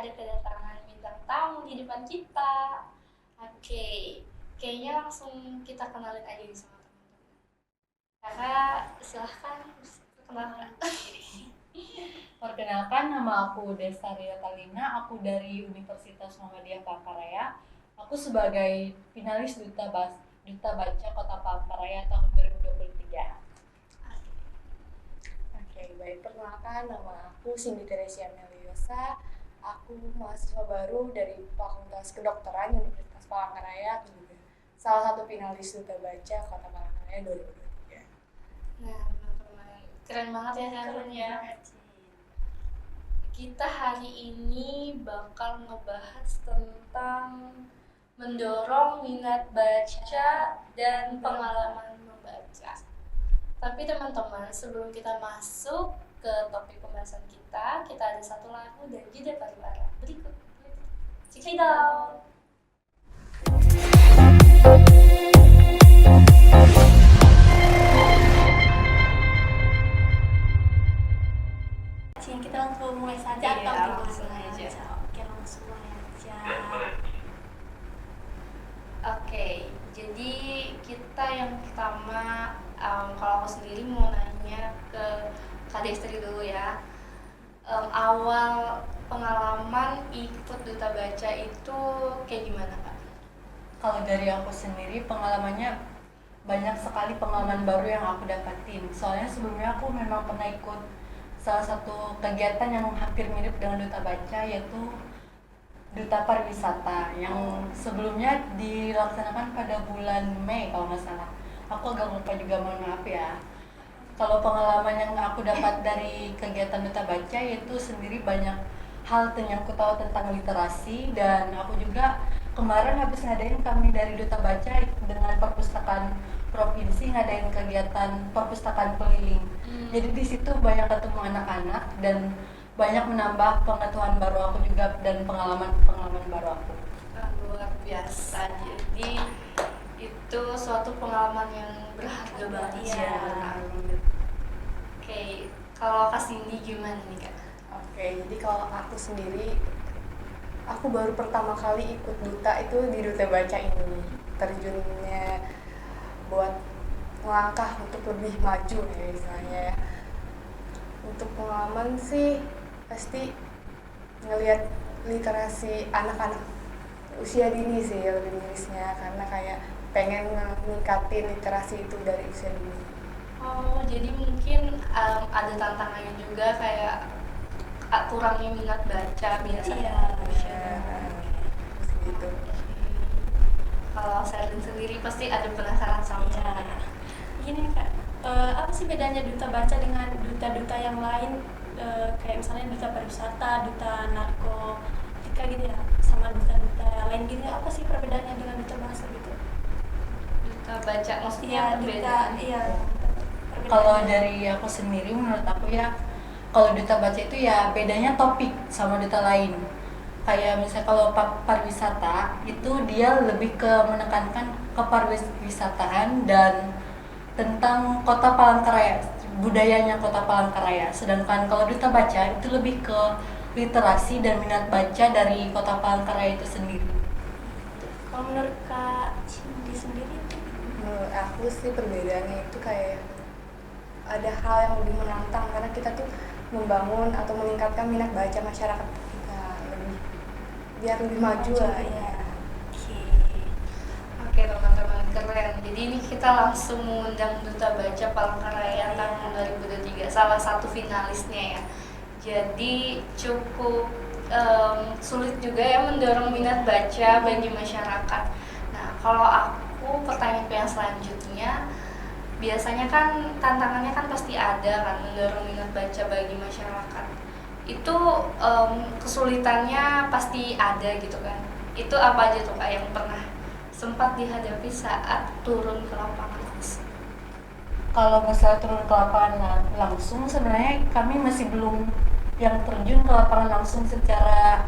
ada kedatangan bintang tamu di depan kita. Oke, kayaknya langsung kita kenalin aja nih sama teman-teman. Kakak, silahkan perkenalkan. Perkenalkan, nama aku Destaria Talina, aku dari Universitas Muhammadiyah Palangkaraya. Aku sebagai finalis Duta Baca Kota Palangkaraya tahun 2023. Oke, baik. Perkenalkan, nama aku Cindy Teresia Meliosa. Aku mahasiswa baru dari Fakultas Kedokteran Universitas Palangkaraya. Aku juga salah satu finalis Duta Baca Kota Palangkaraya 2023. Nah, teman-teman, keren banget ya kalian ya. Kita hari ini bakal ngebahas tentang mendorong minat baca dan pengalaman membaca. Tapi teman-teman, sebelum kita masuk ke topik pembahasan kita ada satu lagu dan jeda pariwara berikut. Check it out. Kita langsung mulai saja Iya, atau langsung aja. Oke, langsung mulai aja. Oke, jadi kita yang pertama, kalau aku sendiri mau nanya ke Kak Destri dulu ya. Awal pengalaman ikut Duta Baca itu kayak gimana, Kak? Kalau dari aku sendiri, pengalamannya banyak sekali pengalaman baru yang aku dapatin. Soalnya sebelumnya aku memang pernah ikut salah satu kegiatan yang hampir mirip dengan Duta Baca, yaitu Duta Pariwisata yang sebelumnya dilaksanakan pada bulan Mei kalau nggak salah. Aku agak lupa juga, mohon maaf ya. Kalau pengalaman yang aku dapat dari kegiatan Duta Baca yaitu sendiri banyak hal yang aku tahu tentang literasi, dan aku juga kemarin habis ngadain kami dari Duta Baca dengan perpustakaan provinsi ngadain kegiatan perpustakaan keliling. Jadi di situ banyak ketemu anak-anak dan banyak menambah pengetahuan baru aku juga dan pengalaman baru aku. Luar biasa. Jadi itu suatu pengalaman yang berharga banget Iya. ya. Oke, kalau Kak Cindy gimana nih, Kak? Oke, jadi kalau aku sendiri, aku baru pertama kali ikut Duta itu di Duta Baca ini. Terjunnya buat melangkah untuk lebih maju ya misalnya ya. Untuk pengalaman sih pasti ngelihat literasi anak-anak usia dini sih lebih mirisnya, karena kayak pengen meningkatin literasi itu dari usia dini. Oh, jadi mungkin ada tantangannya juga kayak kurangnya minat baca biasanya. Gitu. Kalau Selin sendiri pasti ada penasaran sama Gini Kak, apa sih bedanya Duta Baca dengan duta-duta yang lain? Kayak misalnya Duta Pariwisata, Duta Narkotika gitu ya, sama duta-duta lain gitu. Apa sih perbedaannya dengan Duta Bahasa gitu? Duta Baca maksudnya Iya, perbedaan. Kalau dari aku sendiri, menurut aku ya, kalau Duta Baca itu ya bedanya topik sama duta lain. Kayak misalnya kalau pariwisata itu dia lebih ke menekankan ke pariwisataan dan tentang Kota Palangkaraya, budayanya Kota Palangkaraya. Sedangkan kalau Duta Baca itu lebih ke literasi dan minat baca dari Kota Palangkaraya itu sendiri. Kalau menurut Kak Cindy sendiri? Menurut aku sih perbedaannya itu kayak ada hal yang lebih menantang, karena kita tuh membangun atau meningkatkan minat baca masyarakat kita biar lebih maju lah ya. Oke teman-teman, keren. Jadi ini kita langsung mengundang Duta Baca Palangkaraya tahun 2023, salah satu finalisnya ya. Jadi cukup sulit juga ya mendorong minat baca bagi masyarakat. Nah, kalau aku pertanyaan yang selanjutnya, biasanya kan tantangannya kan pasti ada kan mendorong minat baca bagi masyarakat. Itu kesulitannya pasti ada gitu kan. Itu apa aja tuh Kak yang pernah sempat dihadapi saat turun ke lapangan langsung? Kalau misalnya turun ke lapangan langsung, sebenarnya kami masih belum yang terjun ke lapangan langsung secara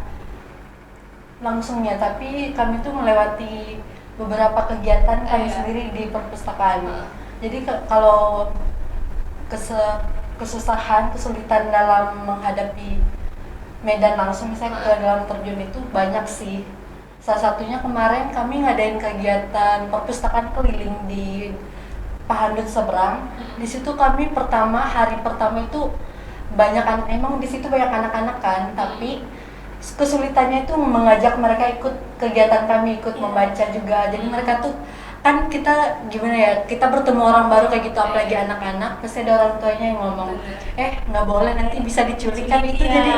langsungnya, tapi kami tuh melewati beberapa kegiatan kami sendiri di perpustakaan. Jadi kalau kesulitan dalam menghadapi medan langsung, misalnya ke dalam terjun itu banyak sih. Salah satunya kemarin kami ngadain kegiatan perpustakaan keliling di Pahandut seberang. Di situ kami hari pertama itu emang di situ banyak anak-anak kan, tapi kesulitannya itu mengajak mereka ikut kegiatan kami, ikut membaca juga. Jadi mereka tuh kan kita gimana ya, kita bertemu orang baru kayak gitu, apalagi anak-anak, pasti ada orang tuanya yang ngomong nggak boleh, nanti bisa diculik kan, itu jadi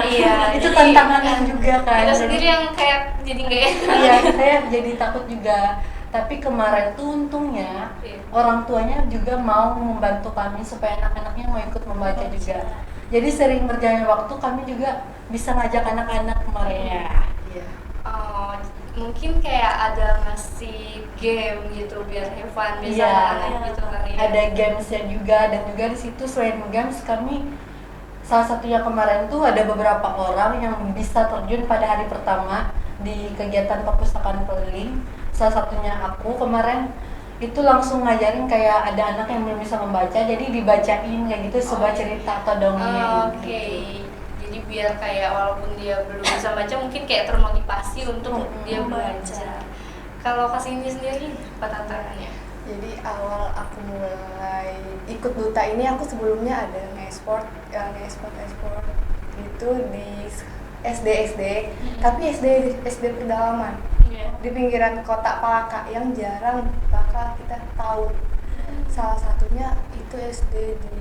itu tantangan juga kan. Kita sendiri yang kayak jadi nggak enak. Iya, saya jadi takut juga. Tapi kemarin tuh untungnya orang tuanya juga mau membantu kami supaya anak-anaknya mau ikut membaca juga. Jadi sering berjalannya waktu kami juga bisa ngajak anak-anak kemarin. Iya. Oh, mungkin kayak ada ngasih game gitu biar have fun, biasa Iya, anak gitu kali ya. ada gamesnya juga, dan juga di situ selain games kami salah satunya kemarin tuh ada beberapa orang yang bisa terjun pada hari pertama di kegiatan perpustakaan keliling. Salah satunya aku kemarin itu langsung ngajarin, kayak ada anak yang belum bisa membaca, jadi dibacain kayak gitu sebuah cerita atau dongeng. Oke. Jadi biar kayak walaupun dia belum bisa baca mungkin kayak termotivasi untuk dia baca. Kalau Kasini sendiri apa tantangannya? Jadi awal aku mulai ikut duta ini, aku sebelumnya ada nge-sport itu di SD, tapi SD pedalaman di pinggiran kota Palaka yang jarang bakal kita tahu. Salah satunya itu SD di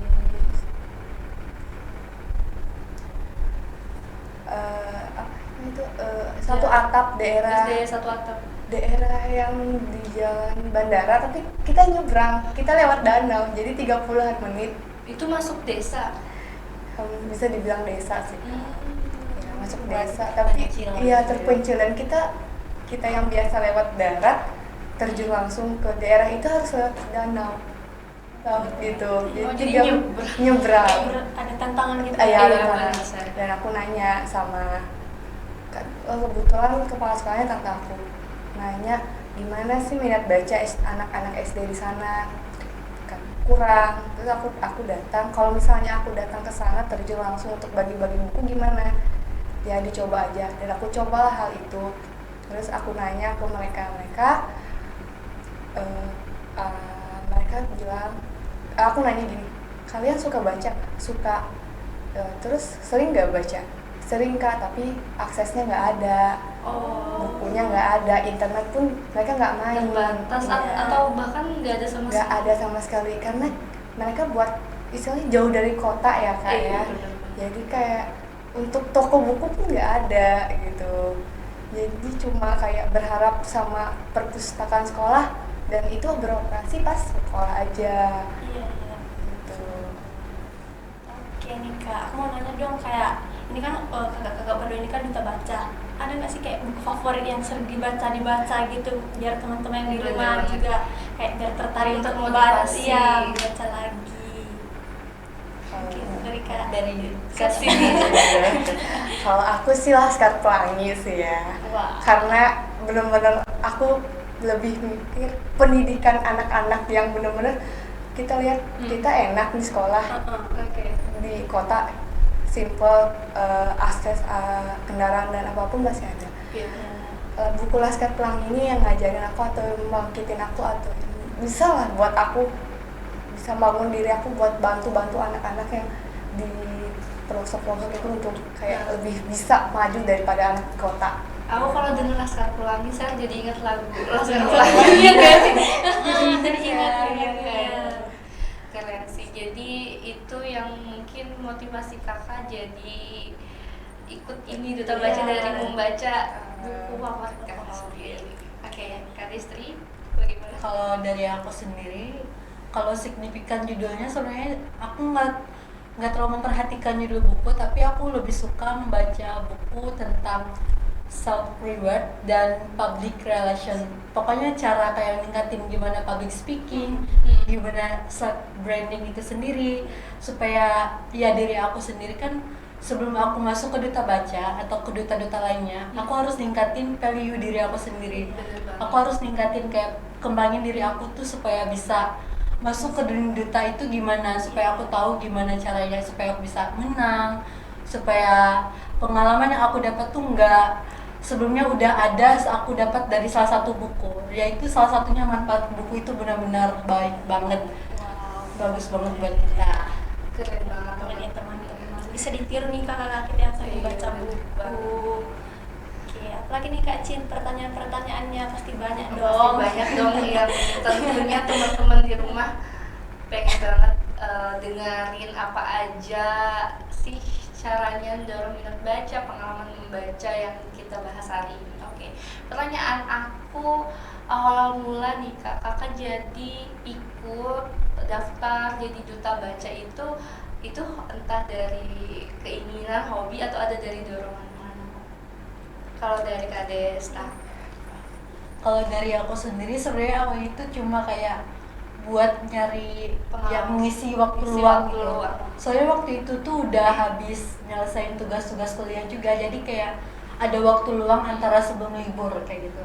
satu atap daerah SD satu atap. daerah yang di jalan bandara, tapi kita nyebrang, kita lewat danau, jadi 30-an menit. Itu masuk desa. Bisa dibilang desa sih. Ya, masuk desa, tapi Terpencil. iya terpencil, dan kita yang biasa lewat darat terjun langsung ke daerah itu harus lewat danau laut gitu. jadi nyebrang. Ada tantangan gitu. Iya, Iya, benar. benar. Dan aku nanya sama kebetulan kepala sekolahnya tante aku, nanya gimana sih minat baca anak-anak SD di sana. Kan kurang. Terus aku datang, kalau misalnya aku datang ke sana terjun langsung untuk bagi-bagi buku gimana? Ya dicoba aja, dan aku cobalah hal itu. Terus aku nanya ke mereka bilang, aku nanya gini, kalian suka baca? Suka. Terus sering nggak baca? Sering Kak, tapi aksesnya nggak ada, bukunya nggak ada, internet pun mereka nggak main. Terbatas Iya. atau bahkan nggak ada sama Nggak sekali. ada sama sekali, karena mereka buat istilahnya jauh dari kota ya Kak ya. benar. Jadi kayak untuk toko buku pun nggak ada gitu. Jadi cuma kayak berharap sama perpustakaan sekolah, dan itu beroperasi pas sekolah aja Iya. gitu. Oke nih Kak, aku mau nanya dong, kayak ini kan kakak-kakak berdua ini kan duta baca. Ada nggak sih kayak buku favorit yang sering dibaca gitu, biar teman-teman yang di rumah Benar. juga kayak biar tertarik Untuk untuk membaca, motivasi. iya, baca lagi. Oke, dari Kak. Dari Kasini. Kalau aku sih Laskar Pelangi sih ya. Wah. Karena bener-bener aku lebih mikir pendidikan anak-anak yang bener-bener kita lihat kita enak di sekolah, Oke. di kota simple, akses kendaraan dan apapun masih ada. Iya. Buku Laskar Pelangi ini yang ngajarin aku atau membangkitin aku, atau bisa lah buat aku bisa bangun diri aku buat bantu anak-anak yang di pelosok-pelosok itu untuk kayak lebih bisa maju daripada anak kota. Aku kalau denger Laskar Pelangi saya jadi ingat lagu Laskar Pelangi. Iya nggak sih? Jadi ingat Iya. Keren sih. Jadi itu yang mungkin motivasi kakak jadi ikut ini duta baca dari membaca buku favorit kakak sendiri. Oke, Kak Destri, bagaimana? Kalau dari aku sendiri, kalau signifikan judulnya sebenarnya aku nggak terlalu memperhatikan judul buku, tapi aku lebih suka membaca buku tentang self reward dan public relation. Pokoknya cara kayak ningkatin gimana public speaking, gimana self branding itu sendiri, supaya ya diri aku sendiri kan sebelum aku masuk ke duta baca atau ke duta-duta lainnya, aku harus ningkatin value diri aku sendiri. Bener banget. Aku harus ningkatin kayak kembangin diri aku tuh supaya bisa masuk ke duta itu gimana, supaya aku tahu gimana caranya supaya aku bisa menang, supaya pengalaman yang aku dapat tuh nggak sebelumnya udah ada, aku dapat dari salah satu buku, yaitu salah satunya manfaat buku itu benar-benar baik banget, Wow, bagus banget buat kita. Keren banget. keren ya teman-teman. Bisa ditiru nih kakak kita yang sering Iya, baca bener buku. banget. Oke, apalagi nih Kak Cin, pertanyaan-pertanyaannya pasti banyak Pasti dong. banyak dong yang tentunya teman-teman di rumah pengen banget dengerin apa aja sih caranya mendorong minat baca, pengalaman membaca yang kita bahas hari ini. Oke, pertanyaan aku awal mula nih kak, kakak jadi ikut daftar jadi duta baca itu entah dari keinginan, hobi atau ada dari dorongan mana? Kalau dari Kak Desta? Kalau dari aku sendiri sebenarnya awal itu cuma kayak buat nyari Pengalaman. yang mengisi waktu Ngisi luang waktu gitu. luang. Soalnya waktu itu tuh udah habis nyelesain tugas-tugas kuliah juga, jadi kayak ada waktu luang antara sebelum libur kayak gitu.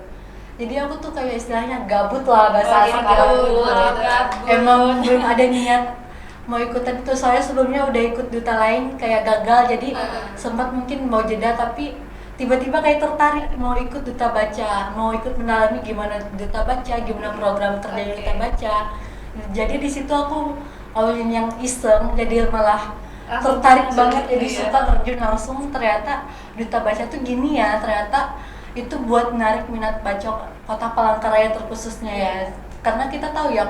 Jadi aku tuh kayak istilahnya gabut lah bahasa Oh, jadi sekarang gabut, gitu. gabut. Emang belum ada niat mau ikutan itu, soalnya sebelumnya udah ikut duta lain kayak gagal, jadi sempat mungkin mau jeda, tapi tiba-tiba kayak tertarik mau ikut duta baca, mau ikut mendalami gimana duta baca, gimana program kerja yang kita baca. Jadi di situ aku awalnya yang iseng, jadi malah Langsung tertarik terjun, banget, jadi iya. suka terjun langsung. Ternyata duta baca tuh gini ya, ternyata itu buat menarik minat baca Kota Palangkaraya terkhususnya ya, karena kita tahu ya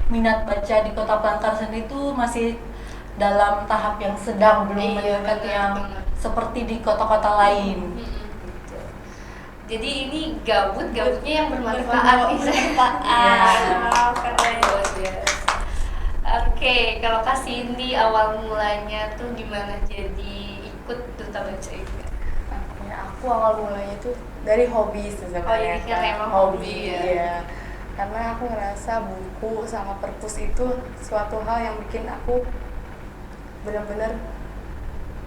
minat baca di Kota Palangkaraya sendiri itu masih dalam tahap yang sedang, belum Iya, meningkat benar yang banget. seperti di kota-kota lain. Gitu. Jadi ini gabutnya yang bermanfaat nih. Bermanfaat. Wow, keren. Luar biasa. Oke, kalau Kak Cindy awal mulanya tuh gimana jadi ikut duta baca ini? Aku awal mulanya tuh dari hobi sebenarnya. Oh, jadi karena emang hobi ya? Iya. Karena aku ngerasa buku sama perpus itu suatu hal yang bikin aku benar-benar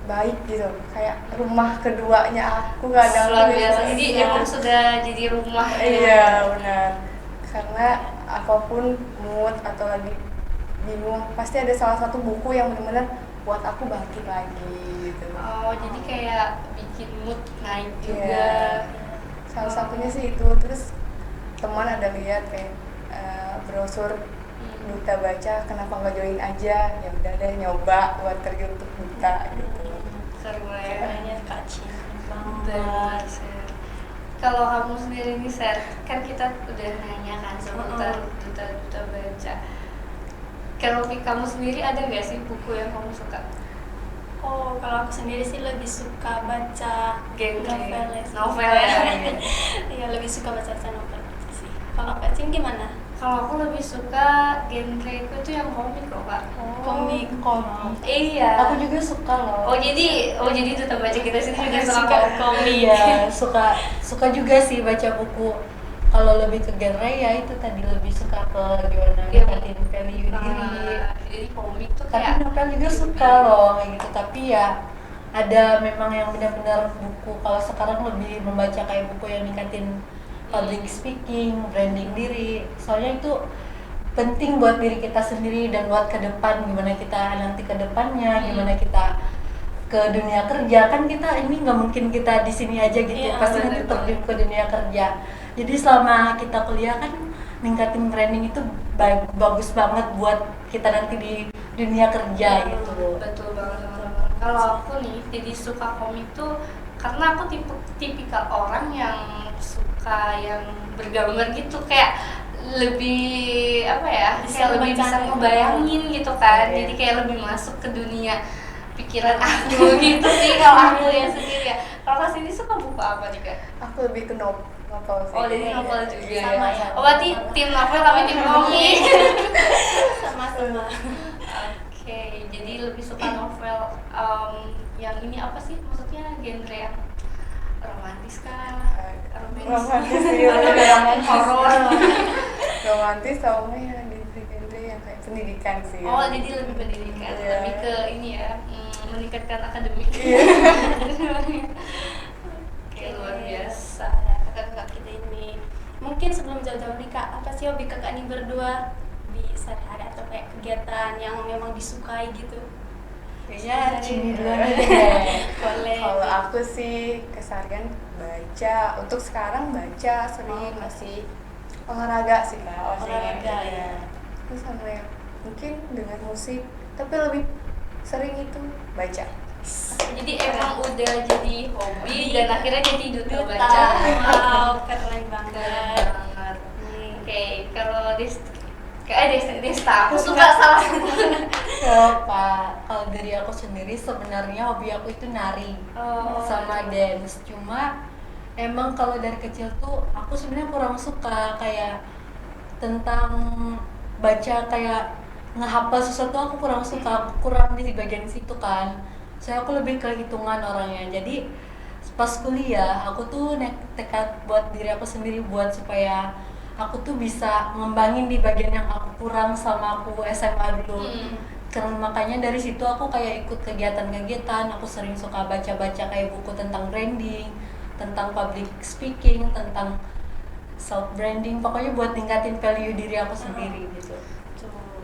baik gitu, kayak rumah keduanya aku kadang Luar tuh biasa. bisa. Jadi emang sudah jadi rumah. Iya benar, karena apapun mood atau lagi bingung pasti ada salah satu buku yang benar-benar buat aku bangkit lagi gitu. Oh, jadi kayak bikin mood naik juga. Iya. Salah satunya sih itu. Terus teman ada lihat kayak brosur duta baca, kenapa nggak join aja, ya udah deh nyoba buat terjun untuk duta gitu. Seru ya. Keren ya Kak Cin. Benar, Ser. Kalau kamu sendiri nih, Ser, kan kita udah nanya kan seputar duta baca. Kalau kamu sendiri ada nggak sih buku yang kamu suka? Oh, kalau aku sendiri sih lebih suka baca Genre. novel. Novel ya? Iya, lebih suka baca novel sih. Kalau Kak Cin gimana? Kalau aku lebih suka genre itu yang komik loh, Kak. Komik. Iya. Aku juga suka loh. Oh jadi duta baca kita sini juga suka Suka komik. Iya, suka juga sih baca buku. Kalau lebih ke genre ya itu tadi, lebih suka ke gimana Iya, ningkatin value diri. Jadi komik tuh Tapi kayak novel juga suka loh kayak gitu. Tapi ya ada memang yang benar-benar buku, kalau sekarang lebih membaca kayak buku yang ningkatin public speaking, branding diri. Soalnya itu penting buat diri kita sendiri dan buat ke depan, gimana kita nanti ke depannya, gimana kita ke dunia kerja. Kan kita ini nggak mungkin kita di sini aja gitu, Iya, pasti nanti benar terjun ke dunia kerja. Jadi selama kita kuliah kan ningkatin branding itu bagus banget buat kita nanti di dunia kerja gitu. betul banget teman-teman. Kalau aku nih jadi suka komik tuh karena aku tipikal orang yang suka yang bergambar gitu, kayak lebih apa ya, Bisa kayak lebih bisa membaca. ngebayangin gitu kan. Iya. Jadi kayak lebih masuk ke dunia pikiran aku gitu sih kalau aku ya sendiri ya. Kalau Kak Cindy suka buku apa nih Kak? Aku lebih ke novel sih. Oh jadi novel juga. Sama ya. Oh berarti tim novel tapi tim komik. Sama-sama. Oke, jadi lebih suka novel yang ini apa sih? Maksudnya genre yang romantis kah? Romantis sih, Horor. romantis sama ya genre yang kayak pendidikan sih. Oh, jadi lebih pendidikan, Iya. lebih ke ini ya, meningkatkan akademik. Iya. Oke, luar biasa. Kakak-kakak kita ini. Mungkin sebelum jauh-jauh nih Kak, apa sih hobi kakak ini berdua di sehari-hari atau kayak kegiatan yang memang disukai gitu? Kayaknya Cini duluan aja deh. Boleh. Kalau aku sih keseharian baca, untuk sekarang baca sering, masih olahraga sih kak. Olahraga ya. Terus sama ya, mungkin dengar musik, tapi lebih sering itu baca. Jadi emang udah jadi hobi dan akhirnya jadi duta Duta. baca. Wow, keren Keren banget. banget. Oke, kalau Desta, aku suka salah satu. Kalau dari aku sendiri sebenarnya hobi aku itu nari sama dance. Cuma emang kalau dari kecil tuh aku sebenarnya kurang suka kayak tentang baca, kayak ngehafal sesuatu aku kurang suka, aku kurang di bagian situ kan. Saya aku lebih ke hitungan orangnya. Jadi pas kuliah aku tuh tekad buat diri aku sendiri buat supaya aku tuh bisa ngembangin di bagian yang aku kurang sama aku SMA dulu. Karena makanya dari situ aku kayak ikut kegiatan-kegiatan, aku sering suka baca-baca kayak buku tentang branding, tentang public speaking, tentang self branding, pokoknya buat tingkatin value diri aku sendiri gitu.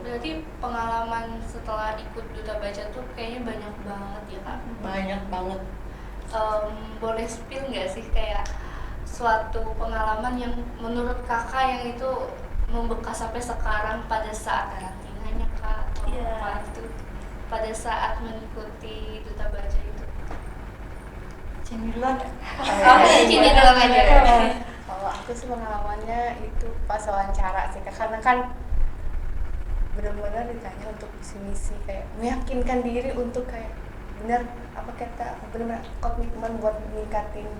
Berarti pengalaman setelah ikut duta baca tuh kayaknya banyak banget ya kak. Banyak banget. Boleh spill nggak sih kayak suatu pengalaman yang menurut kakak yang itu membekas sampai sekarang pada saat karantinanya kak atau Iya. apa itu pada saat mengikuti duta baca itu? Cini duluan. Cini duluan aja. Kalau aku sih pengalamannya itu pas wawancara sih Kak. Karena kan benar-benar ditanya untuk misi-misi kayak meyakinkan diri untuk kayak benar apa kata benar-benar komitmen buat meningkatin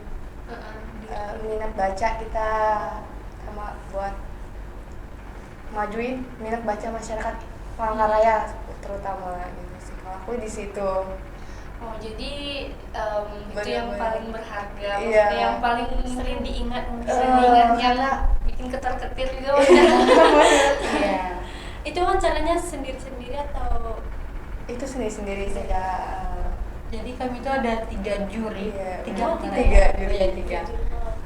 minat baca kita, sama buat majuin minat baca masyarakat Palangkaraya terutama gitu sih. Kalau aku di situ. Oh jadi itu yang Bener-bener. paling berharga, Iya. maksudnya yang paling Sering diingat mungkin. sering diingat, yang karena- bikin ketar-ketir juga. Iya. Itu wawancaranya sendiri-sendiri atau itu sendiri-sendiri sih Kak. Jadi kami itu ada 3 juri, Iya, tiga juri. Iya, tiga.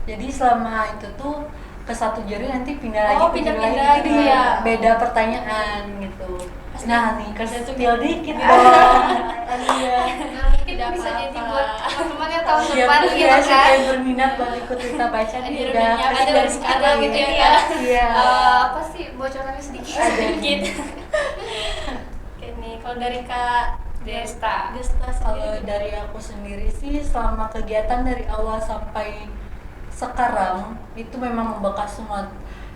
Jadi selama itu tuh ke satu juri nanti pindah lagi Oh, ke juri pindah-pindah lagi, gitu ya? beda pertanyaan gitu. Nah nih kasih spill dikit Iya. dong. Iya. Nah, mungkin Tidak bisa jadi apa-apa. buat teman-teman yang tahun Siapa depan ya, gitu siapa kan. yang berminat buat ikut duta baca nih Ada udah berminat, kasih ada dari sekarang sekarang gitu ya. ya. Iya. Apa sih bocorannya sedikit? sedikit? Oke nih, kalau dari Kak Desta. Desta Kalau sendiri. dari aku sendiri sih selama kegiatan dari awal sampai sekarang itu memang membekas semua.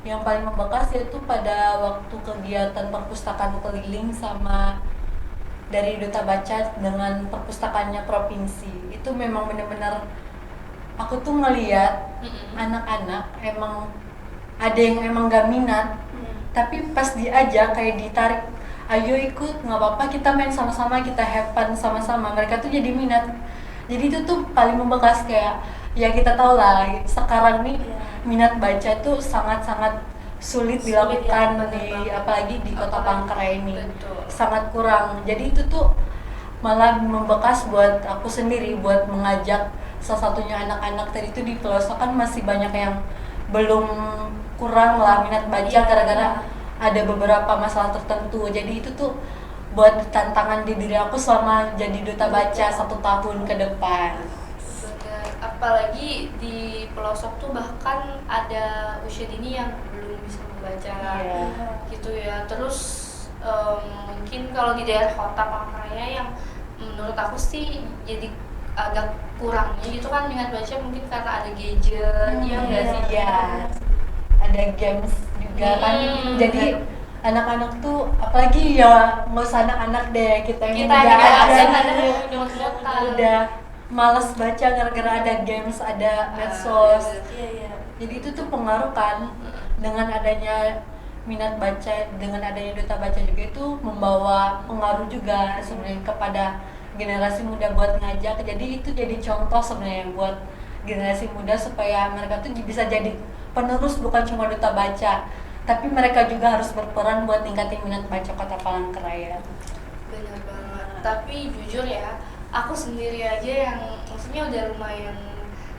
Yang paling membekas yaitu pada waktu kegiatan perpustakaan keliling sama dari Duta Baca dengan perpustakaannya provinsi. Itu memang benar-benar aku tuh ngeliat anak-anak emang ada yang emang gak minat, tapi pas diajak kayak ditarik, ayo ikut, nggak apa-apa kita main sama-sama, kita have fun sama-sama, mereka tuh jadi minat. Jadi itu tuh paling membekas, kayak ya kita tahu lah sekarang nih Iya. minat baca tuh sangat-sangat sulit Sulit dilakukan ya, bener di banget. apalagi di kota Apalagi, Palangkaraya ini betul. sangat kurang. Jadi itu tuh malah membekas buat aku sendiri buat mengajak salah satunya anak-anak tadi itu di pelosok kan masih banyak yang belum, kurang lah minat baca Iya, gara-gara iya. ada beberapa masalah tertentu. Jadi itu tuh buat tantangan di diri aku selama jadi duta baca 1 tahun ke depan. Bener. Apalagi di pelosok tuh bahkan ada usia dini yang belum bisa membaca Iya. gitu ya. Terus mungkin kalau di daerah kota Palangkaraya yang menurut aku sih jadi agak kurangnya gitu kan minat baca, mungkin karena ada gadget, ya enggak sih? Iya. Ada games juga kan. Jadi anak-anak tuh apalagi ya nggak usah anak-anak deh, kita yang Kita udah yang ada udah malas baca gara-gara ada games, ada medsos. Iya, iya. Jadi itu tuh pengaruh kan dengan adanya minat baca, dengan adanya duta baca juga itu membawa pengaruh juga sebenarnya kepada generasi muda buat ngajak. Jadi itu jadi contoh sebenarnya buat generasi muda supaya mereka tuh bisa jadi penerus, bukan cuma duta baca, tapi mereka juga harus berperan buat tingkatin minat baca kota Palangkaraya. Bener banget. Tapi jujur ya, aku sendiri aja yang maksudnya udah lumayan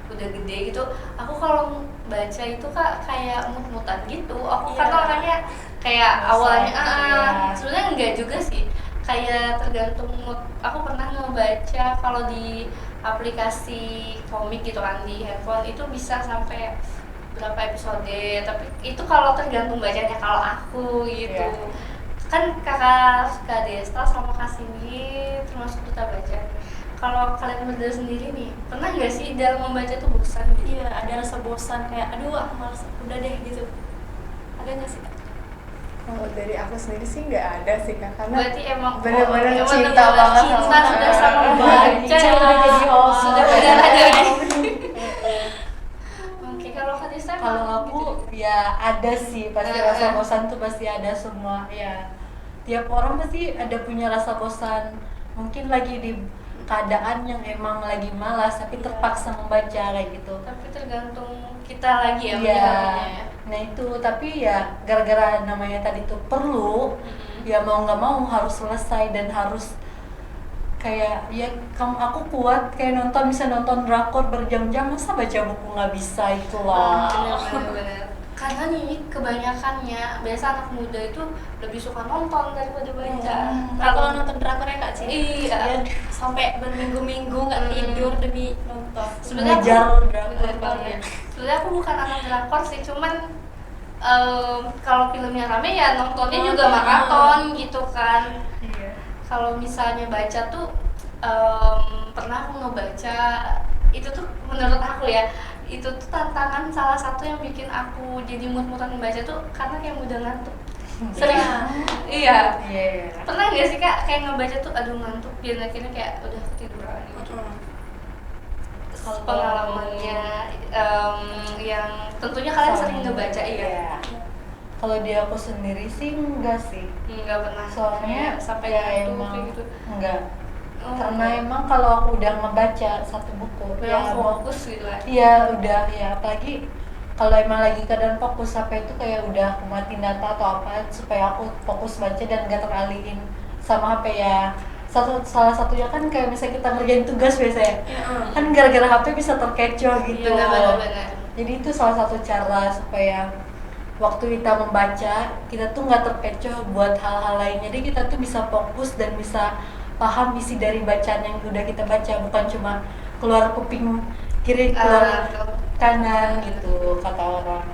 udah gede gitu, aku kalau baca itu kak kayak mut-mutan gitu. Aku Iya. karena orangnya kayak Bosan, awalnya iya. sebenarnya enggak juga sih, kayak tergantung mood. Aku pernah ngebaca kalau di aplikasi komik gitu kan di handphone itu bisa sampai berapa episode, tapi itu kalau tergantung bacanya. Kalau aku gitu kan kakak Desta sama Kasini termasuk duta baca. Kalau kalian berdua sendiri nih, pernah nggak sih dalam membaca tuh bosan gitu? Iya, ada rasa bosan kayak aduh aku males, udah deh gitu. Ada nggak sih Kak? Kalau dari aku sendiri sih nggak ada sih Kak, karena Berarti emang bener-bener emang cinta bener-bener banget cinta sama sudah baca. sama membaca Cinta udah jadi host. sudah benar ada. Oke, kalau Kak Desta Kalau aku ya ada sih, pasti rasa bosan tuh pasti ada semua ya. Tiap orang pasti ada punya rasa bosan. Mungkin lagi di keadaan yang emang lagi malas tapi terpaksa membaca kayak gitu. tapi tergantung kita lagi ya Iya. memilihnya. Nah itu tapi ya gara-gara namanya tadi tuh perlu, ya mau nggak mau harus selesai dan harus kayak ya aku kuat kayak bisa nonton drakor berjam-jam, masa baca buku nggak bisa itu lah. Bener-bener. Karena nih kebanyakannya biasa anak muda itu lebih suka nonton daripada baca. Kalau nonton drakor ya Kak Ci? Iya. Sampai berminggu-minggu nggak tidur demi nonton. Sebenarnya Ngejar aku, drakor bener banget. banget. Sebenarnya aku bukan anak drakor sih, cuman kalau filmnya rame ya nontonnya juga maraton gitu kan. Iya. Kalau misalnya baca tuh pernah aku ngebaca itu tuh menurut aku ya itu tuh tantangan salah satu yang bikin aku jadi mood-moodan membaca tuh karena kayak mudah ngantuk. Sering. Iya. Iya. Pernah nggak sih Kak kayak ngebaca tuh aduh ngantuk dan akhirnya kayak udah ketiduran gitu. Kalau Pengalamannya yang tentunya kalian sering ngebaca Iya. Kalau di aku sendiri sih enggak sih. nggak pernah Soalnya sampai ya ngantuk emang kayak gitu. enggak. Oh, Karena enggak. emang kalau aku udah ngebaca satu buku memang mau- fokus gitu kan. Iya udah ya, apalagi kalau emang lagi keadaan fokus sampai itu kayak udah aku matiin data atau apa supaya aku fokus baca dan gak teralihin sama HP ya. Salah satunya kan kayak misalnya kita ngerjain tugas biasanya kan gara-gara HP bisa terkecoh gitu. Iya, benar-benar. Jadi itu salah satu cara supaya waktu kita membaca kita tuh nggak terkecoh buat hal-hal lain. Jadi kita tuh bisa fokus dan bisa paham isi dari bacaan yang udah kita baca, bukan cuma keluar kuping kiri keluar kanan gitu kata orang.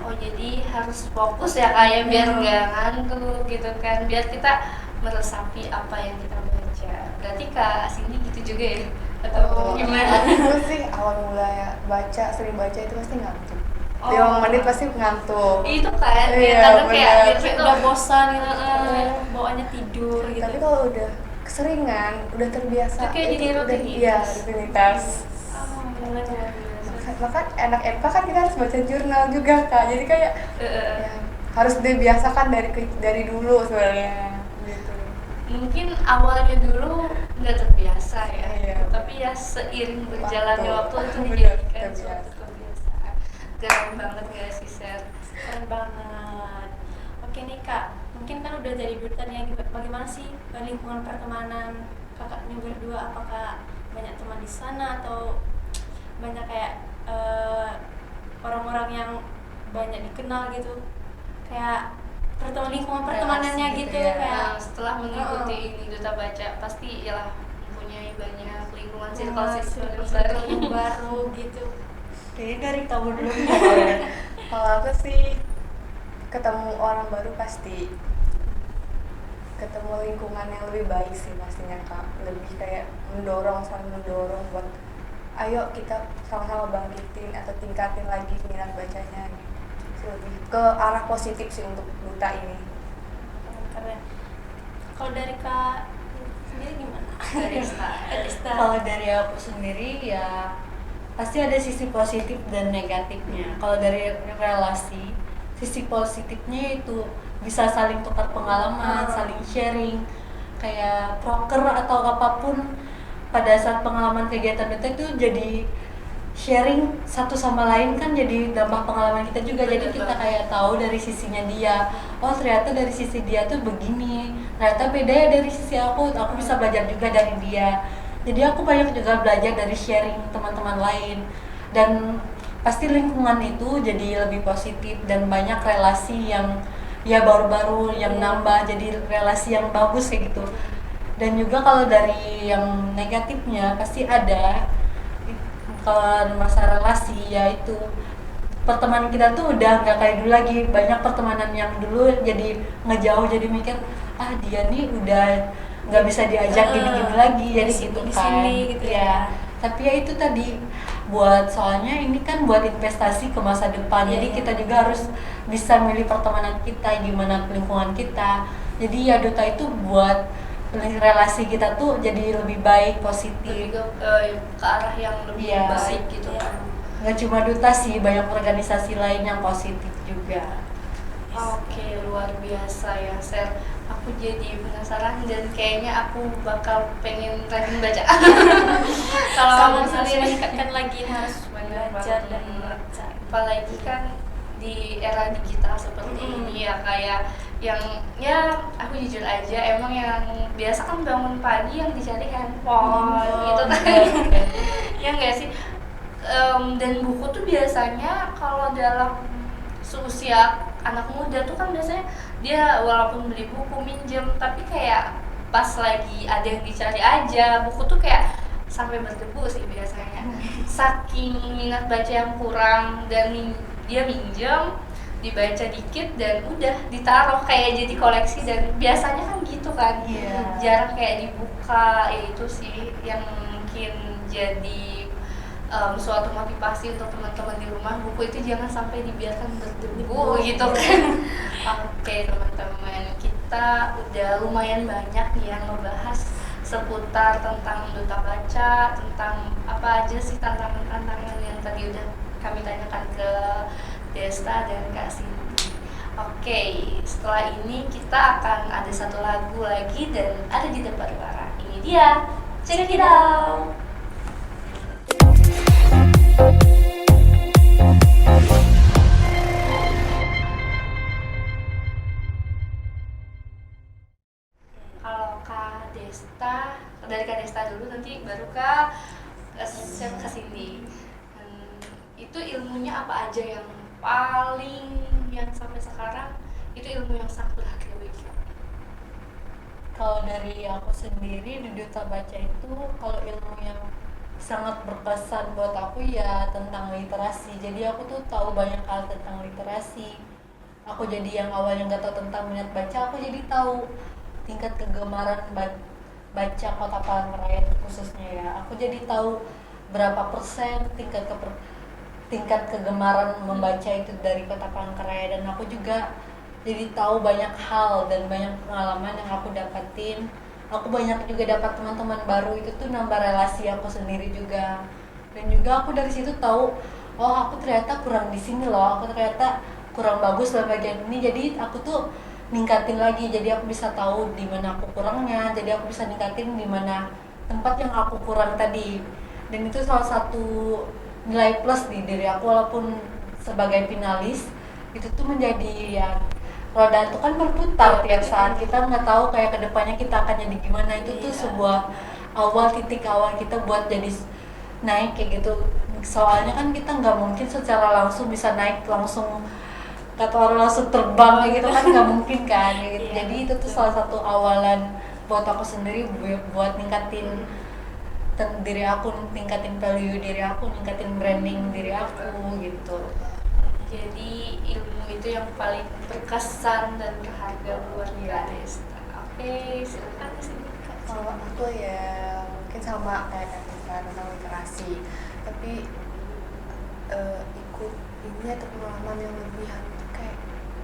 Oh jadi harus fokus ya kayak biar nggak ngantuk gitu kan, biar kita meresapi apa yang kita baca. Berarti Kak Cindy gitu juga ya? Atau gimana? Aku sih awal mula baca, sering baca itu pasti ngantuk. Oh. 5 menit pasti ngantuk. Itu kan, Iya, ya kadang kayak benar. biar kita Udah bosan gitu, Heeh. bawaannya tidur gitu. Tapi kalau udah keseringan, udah terbiasa. Itu kayak jadi udah- rutinitas. Iya, rutinitas. Oh, benar, benar, benar. Maka anak MK kan kita harus baca jurnal juga Kak. Jadi kayak ya, harus dibiasakan dari dulu sebenarnya. Gitu. Mungkin awalnya dulu nggak terbiasa ya, Iya. tapi ya seiring berjalannya Waktu. waktu itu Benar, dijadikan terbiasa. suatu kebiasaan. Keren banget gak sih Ser? Keren banget. Oke nih Kak, mungkin kan udah jadi duta nih, bagaimana sih lingkungan pertemanan kakaknya berdua? Apakah banyak teman di sana atau banyak kayak orang-orang yang banyak dikenal gitu? Kayak lingkungan pertemanannya Relasi gitu, gitu ya. kayak Nah, setelah mengikuti ini Duta Baca pasti ya mempunyai banyak lingkungan circle-circle yang baru. yang baru gitu. Kayaknya dari kamu dulu. Kalau aku sih ketemu orang baru pasti, ketemu lingkungan yang lebih baik sih pastinya Kak. Lebih kayak saling mendorong buat ayo kita sama-sama bangkitin atau tingkatin lagi minat bacanya. Lebih ke arah positif sih untuk duta ini. Keren. Kalau dari Kak sendiri gimana? Dari start. Dari start. Kalau dari aku sendiri ya pasti ada sisi positif dan negatifnya. Kalau dari relasi, sisi positifnya itu bisa saling tukar pengalaman, saling sharing, kayak proker atau apapun pada saat pengalaman kegiatan itu jadi sharing satu sama lain kan, jadi nambah pengalaman kita juga. Jadi kita kayak tahu dari sisinya dia, oh ternyata dari sisi dia tuh begini, ternyata beda ya dari sisi aku bisa belajar juga dari dia. Jadi aku banyak juga belajar dari sharing teman-teman lain, dan pasti lingkungan itu jadi lebih positif dan banyak relasi yang ya baru-baru yang nambah jadi relasi yang bagus kayak gitu. Dan juga kalau dari yang negatifnya pasti ada. Kalau masalah relasi yaitu pertemanan kita tuh udah nggak kayak dulu lagi. Banyak pertemanan yang dulu jadi ngejauh, jadi mikir dia nih udah nggak bisa diajak gini-gini lagi, jadi gitu di kan sini gitu ya. tapi ya itu tadi soalnya ini kan buat investasi ke masa depan. Jadi kita juga harus bisa milih pertemanan kita, gimana lingkungan kita. Jadi ya duta itu buat relasi kita tuh jadi lebih baik, positif, Lebih ke arah yang lebih Iya. baik gitu kan. nggak cuma duta sih, banyak organisasi lain yang positif juga. Oke, luar biasa ya, Ser. Aku jadi penasaran dan kayaknya aku bakal pengen rajin baca. Kalau Sama kamu harus sendiri meningkatkan lagi, harus Bener belajar banget. dan membaca. Apalagi kan di era digital seperti ini ya, kayak yang ya aku jujur aja emang yang biasa kan bangun pagi yang dicari handphone gitu kan. Ya enggak sih. Dan buku tuh biasanya kalau dalam seusia anak muda tuh kan biasanya dia walaupun beli buku minjem, tapi kayak pas lagi ada yang dicari aja buku tuh kayak sampai berdebu sih biasanya. Saking minat baca yang kurang dan dia minjem, dibaca dikit dan udah ditaruh kayak jadi koleksi, dan biasanya kan gitu kan. Iya. Jarang kayak dibuka. Ya itu sih yang mungkin jadi suatu motivasi untuk teman-teman di rumah, buku itu jangan sampai dibiarkan berdebu gitu kan. Oke teman-teman, kita udah lumayan banyak nih yang ngebahas seputar tentang duta baca, tentang apa aja sih tantangan-tantangan yang tadi udah kami tanyakan ke Desta dan Kak Cindy. Oke, setelah ini kita akan ada satu lagu lagi dan ada di depan suara. Ini dia, check it out. Kalau Kak Desta, dari Kak Desta dulu, nanti baru Kak Cindy. Itu ilmunya apa aja yang paling yang sampai sekarang itu ilmu yang sangat berharga bagi kamu? Kalau dari aku sendiri di duta baca itu, kalau ilmu yang sangat berkesan buat aku ya tentang literasi. Jadi aku tuh tahu banyak hal tentang literasi. Aku jadi yang awalnya nggak tahu tentang minat baca, aku jadi tahu tingkat kegemaran baca Kota Palangkaraya khususnya ya. Aku jadi tahu berapa persen tingkat kegemaran membaca itu dari Kota Palangkaraya, dan aku juga jadi tahu banyak hal dan banyak pengalaman yang aku dapetin. Aku banyak juga dapat teman-teman baru, itu tuh nambah relasi aku sendiri juga. Dan juga aku dari situ tahu, oh aku ternyata kurang di sini loh, aku ternyata kurang bagus dalam bagian ini. Jadi aku tuh ningkatin lagi, jadi aku bisa tahu di mana aku kurangnya, jadi aku bisa ningkatin di mana tempat yang aku kurang tadi. Dan itu salah satu nilai plus di diri aku, walaupun sebagai finalis itu tuh menjadi ya, roda itu kan berputar tiap saat, kita nggak tahu kayak kedepannya kita akan jadi gimana. Itu tuh sebuah titik awal kita buat jadi naik kayak gitu. Soalnya kan kita nggak mungkin secara langsung bisa naik langsung, kata orang langsung terbang kayak gitu kan, nggak mungkin kan gitu. Jadi itu tuh salah satu awalan buat aku sendiri buat ningkatin diri aku, ningkatin value diri aku, ningkatin branding diri aku gitu. Jadi ilmu itu yang paling berkesan dan berharga buat Kak Desta. Oke, silakan Cindy. Kalau aku ya mungkin sama kayak Kak Desta tentang literasi, tapi ikut ini atau pengalaman yang lebih kayak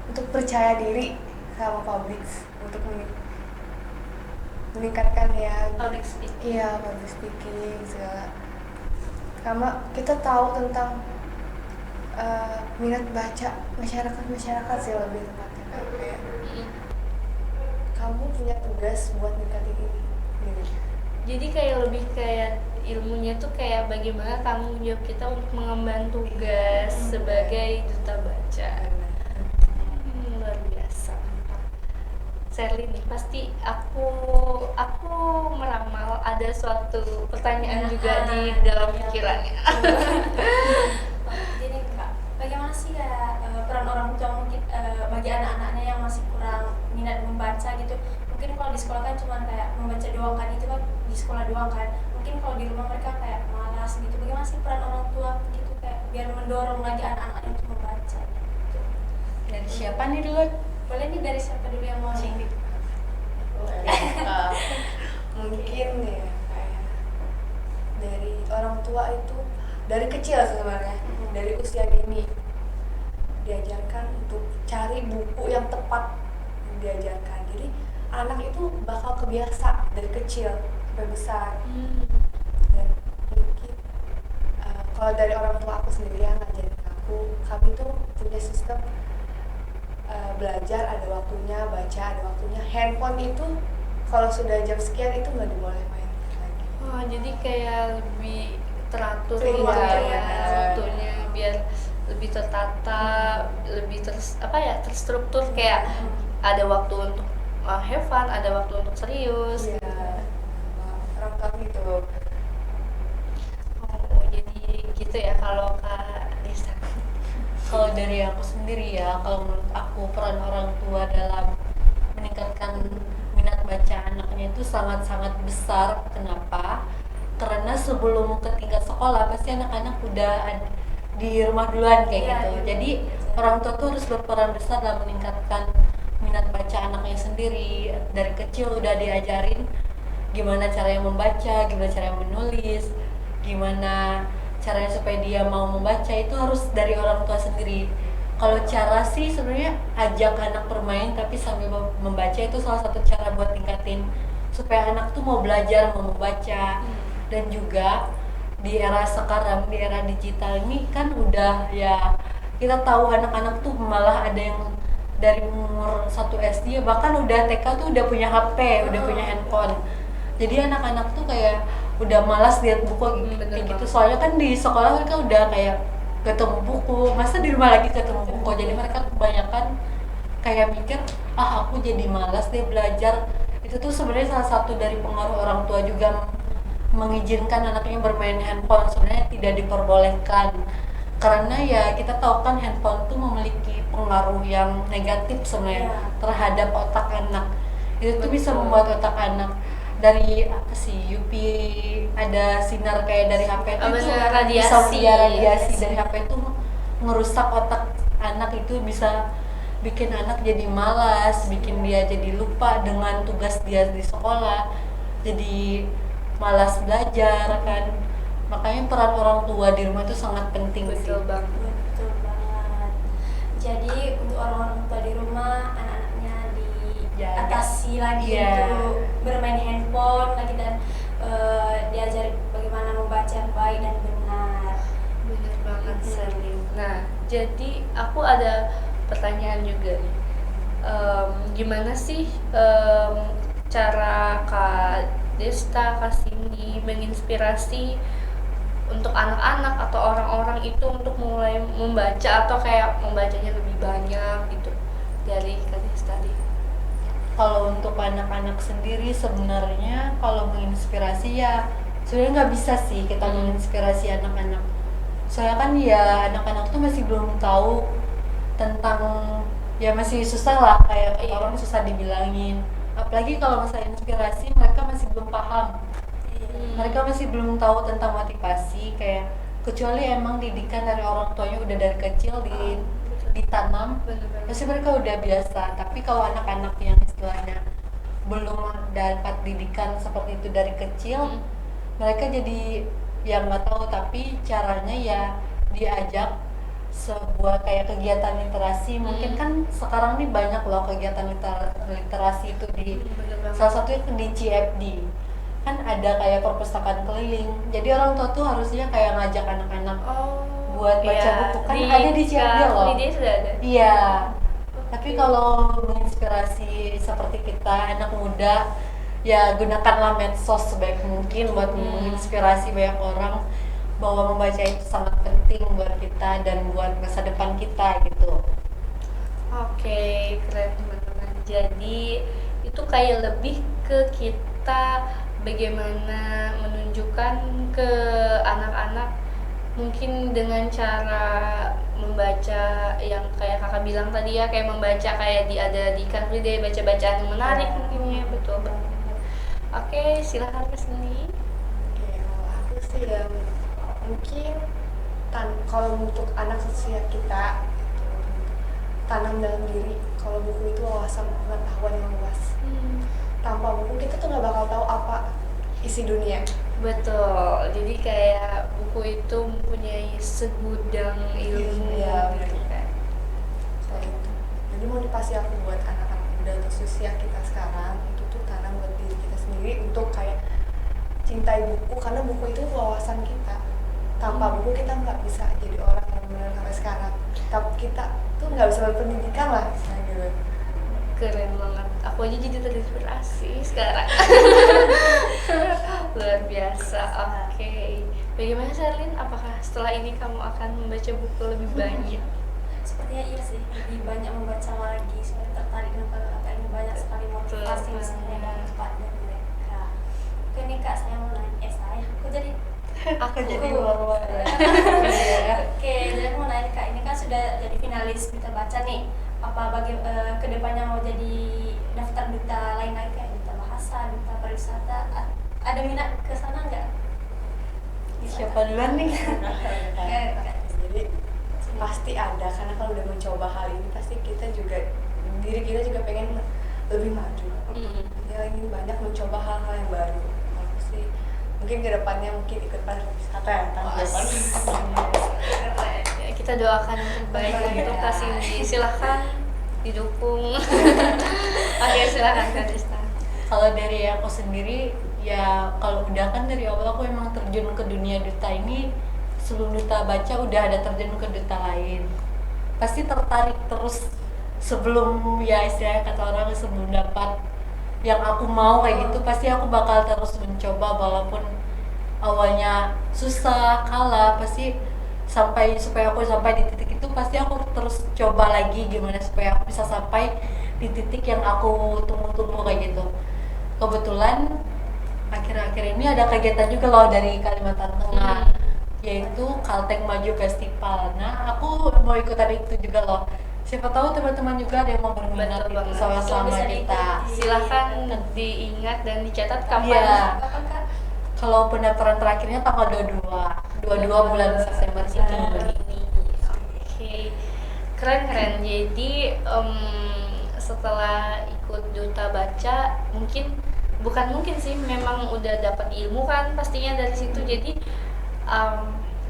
untuk percaya diri sama public, untuk meningkatkan ya Public speaking. iya public speaking segala. Karena kita tahu tentang minat baca masyarakat sih lebih tepatnya, kayak kamu punya tugas buat ningkatin ini gitu. Jadi kayak lebih kayak ilmunya tuh kayak bagaimana tanggung jawab kita untuk mengemban tugas sebagai duta baca. Luar biasa. Sherly nih, pasti aku meramal ada suatu pertanyaan juga di dalam pikirannya. Jadi Kak, bagaimana sih ya peran orang tua mungkin bagi anak-anaknya yang masih mendorong kan. Mungkin kalau di rumah mereka kayak malas gitu, bagaimana sih peran orang tua gitu kayak biar mendorong lagi anak-anak untuk membaca gitu. Dari siapa nih dulu? Boleh nih dari siapa dulu yang mau nih? Mungkin ya kayak dari orang tua itu dari kecil sebenarnya, dari usia dini diajarkan untuk cari buku yang tepat, diajarkan. Jadi anak itu bakal kebiasa dari kecil sampai besar. Dan mungkin kalau dari orang tua aku sendiri yang ngajarin aku, kami tuh punya sistem belajar ada waktunya, baca ada waktunya. Handphone itu kalau sudah jam sekian itu nggak boleh main lagi. Oh, jadi kayak lebih teratur Iya, gitu ya benar. waktunya, biar lebih tertata, lebih terstruktur, kayak ada waktu untuk have fun, ada waktu untuk serius. Iya, orang tua gitu. Oh, jadi gitu ya kalau Kak Desta. Kalau dari aku sendiri ya, kalau menurut aku peran orang tua dalam meningkatkan minat baca anaknya itu sangat-sangat besar. Kenapa? Karena sebelum ke tingkat sekolah pasti anak-anak udah di rumah duluan kayak Iya, gitu. iya. Jadi orang tua tuh harus berperan besar dalam meningkatkan minat baca anaknya sendiri. Dari kecil udah diajarin gimana caranya membaca, gimana caranya menulis, gimana caranya supaya dia mau membaca, itu harus dari orang tua sendiri. Kalau cara sih sebenarnya ajak anak bermain tapi sambil membaca itu salah satu cara buat tingkatin supaya anak tuh mau belajar, mau membaca. Dan juga di era sekarang, di era digital ini kan udah ya, kita tahu anak-anak tuh malah ada yang dari umur 1 SD bahkan udah TK tuh udah punya HP, udah punya handphone. Jadi anak-anak tuh kayak udah malas lihat buku Bener kayak gitu. banget. Soalnya kan di sekolah mereka udah kayak ketemu buku, masa di rumah lagi ketemu buku. Jadi mereka kebanyakan kayak mikir, aku jadi malas deh belajar. Itu tuh sebenarnya salah satu dari pengaruh orang tua juga mengizinkan anaknya bermain handphone. Sebenarnya tidak diperbolehkan, karena ya kita tahu kan handphone tuh memiliki pengaruh yang negatif sebenarnya terhadap otak anak. Itu tuh bisa membuat otak anak dari apa sih, UV, ada sinar kayak dari HP itu Radiasi. bisa radiasi dari HP itu ngerusak otak anak, itu bisa bikin anak jadi malas, bikin dia jadi lupa dengan tugas dia di sekolah, jadi malas belajar kan. Makanya peran orang tua di rumah itu sangat penting sih. Betul banget. Betul banget. Jadi untuk orang-orang tua di rumah, anak-anaknya diatasi lagi untuk bermain handphone lagi, dan diajari bagaimana membaca yang baik dan benar. Bener banget, Salim. Nah, jadi aku ada pertanyaan juga nih. Gimana sih cara Kak Desta, Kak Cindy menginspirasi untuk anak-anak atau orang-orang itu untuk mulai membaca atau kayak membacanya lebih banyak gitu, dari Kak Desta tadi? Kalau untuk anak-anak sendiri sebenarnya kalau menginspirasi ya sebenarnya nggak bisa sih kita menginspirasi anak-anak. Soalnya kan ya anak-anak tuh masih belum tahu tentang, ya masih susah lah, kayak orang susah dibilangin. Apalagi kalau masalah inspirasi mereka masih belum paham. Mereka masih belum tahu tentang motivasi, kayak kecuali emang didikan dari orang tuanya udah dari kecil ditanam, Bener-bener. pasti mereka udah biasa. Tapi kalau anak-anak yang istilahnya belum dapat didikan seperti itu dari kecil, mereka jadi yang nggak tahu. Tapi caranya ya diajak sebuah kayak kegiatan literasi. Mungkin kan sekarang nih banyak loh kegiatan literasi itu di Bener banget. salah satunya di CFD kan ada kayak perpustakaan keliling. Jadi orang tua tuh harusnya kayak ngajak anak-anak buat baca buku, kan ada di CFD loh. Di sudah ada. Iya. Tapi kalau menginspirasi seperti kita anak muda, ya gunakanlah medsos sebaik mungkin buat menginspirasi banyak orang bahwa membaca itu sangat penting buat kita dan buat masa depan kita gitu. Oke, keren teman-teman. Jadi itu kayak lebih ke kita bagaimana menunjukkan ke anak-anak mungkin dengan cara membaca yang kayak kakak bilang tadi ya, kayak membaca kayak ada di Car Free Day, baca-bacaan yang menarik mungkin ya. Betul banget. Oke, silahkan ke sini. ya mungkin kalau untuk anak usia kita itu, tanam dalam diri kalau buku itu wawasan pengetahuan yang luas. Tanpa buku kita tuh nggak bakal tahu apa isi dunia. Betul, jadi kayak buku itu mempunyai segudang ilmu Iya, gitu kan. Kayak gitu. Jadi motivasi aku buat anak-anak muda atau usia kita sekarang itu tuh tanam buat diri kita sendiri untuk kayak cintai buku, karena buku itu wawasan kita. Tanpa buku kita nggak bisa jadi orang yang benar sampai sekarang. Tapi kita tuh nggak bisa berpendidikan lah, misalnya gitu. Keren banget, aku aja jadi terinspirasi sekarang. Luar biasa. Oke, bagaimana Sherlyn? Apakah setelah ini kamu akan membaca buku lebih banyak? Sepertinya iya sih, lebih banyak membaca lagi, soalnya tertarik dengan kata-kata ini, banyak sekali motivasi Betul. misalnya dari mereka. Oke nih kak, saya mau nanya, aku jadi Aku jadi malu-malu. Oke, jadi mau nanya kak, ini kan sudah jadi finalis Duta Baca nih, apa kedepannya mau jadi daftar duta lain lagi kayak duta bahasa, duta pariwisata, ada minat ke sana nggak? Siapa duluan nih? Jadi pasti ada, karena kalau udah mencoba hal ini pasti diri kita juga pengen lebih maju. Ya ingin banyak mencoba hal-hal yang baru. Aku sih mungkin kedepannya mungkin ikut pariwisata ya tahun depan. Ya, kita doakan yang terbaik untuk Kak Cindy. Silahkan didukung. Oke, silahkan Kak Desta. Kalau dari aku sendiri ya, kalau udah kan dari awal aku emang terjun ke dunia duta ini, sebelum Duta Baca udah ada terjun ke duta lain, pasti tertarik terus. Sebelum ya istilahnya kata orang, sebelum dapat yang aku mau kayak gitu, pasti aku bakal terus mencoba walaupun awalnya susah, kalah, pasti supaya aku sampai di titik itu, pasti aku terus coba lagi gimana supaya aku bisa sampai di titik yang aku tunggu-tunggu kayak gitu. Kebetulan akhir-akhir ini ada kegiatan juga loh dari Kalimantan Tengah, yaitu Kalteng Maju Festival. Nah, aku mau ikutan itu juga loh. Siapa tahu teman-teman juga ada yang mau berminat Betul gitu banget. sama-sama Bisa kita. diikuti. Silahkan diingat dan dicatat kapan. Iya. Kapan kak? Kalau pendaftaran terakhirnya tanggal 22 bulan September Ini. ini. Oke, keren. Jadi setelah ikut Duta Baca, bukan mungkin sih, memang udah dapat ilmu kan pastinya dari situ. Jadi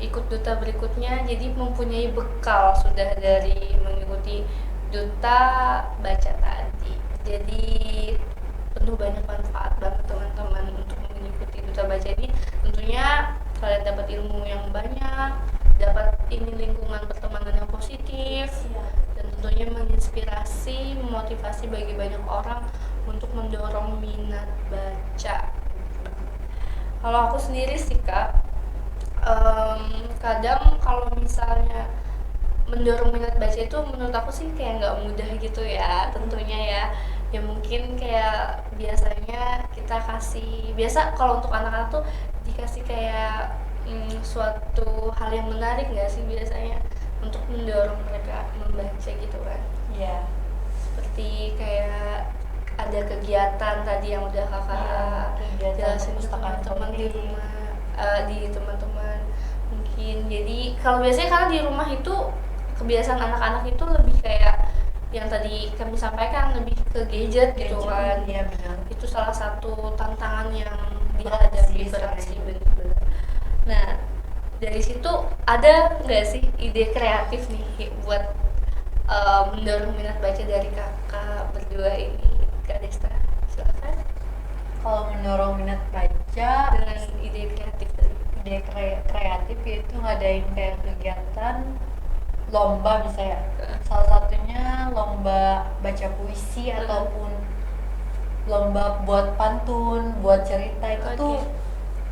ikut duta berikutnya, jadi mempunyai bekal sudah dari mengikuti Duta Baca tadi. Jadi penuh banyak manfaat banget teman-teman untuk mengikuti Duta Baca ini. Tentunya kalian dapat ilmu yang banyak, dapat lingkungan pertemanan yang positif, dan tentunya menginspirasi, memotivasi bagi banyak orang untuk mendorong minat baca. Kalau aku sendiri sih Kak, kadang kalau misalnya mendorong minat baca itu menurut aku sih kayak nggak mudah gitu ya, tentunya ya mungkin kayak biasanya biasa kalau untuk anak-anak tuh dikasih kayak suatu hal yang menarik nggak sih biasanya untuk mendorong mereka membaca gitu kan. Iya. Seperti kayak ada kegiatan tadi yang udah kakak jelasin ke teman-teman di rumah, di teman-teman mungkin. Jadi kalau biasanya karena di rumah itu kebiasaan anak-anak itu lebih kayak yang tadi kami sampaikan, lebih ke gadget gitu kan. Iya benar. Itu salah satu tantangan yang dihadapi, berat sih bener-bener. Nah dari situ ada nggak sih ide kreatif nih buat mendorong minat baca dari kakak berdua ini? Kak Desta, silakan. Kalau mendorong minat baca Dengan ide kreatif tadi. ide kreatif yaitu ngadain kayak kegiatan lomba misalnya, salah satunya lomba baca puisi ataupun lomba buat pantun, buat cerita. Itu tuh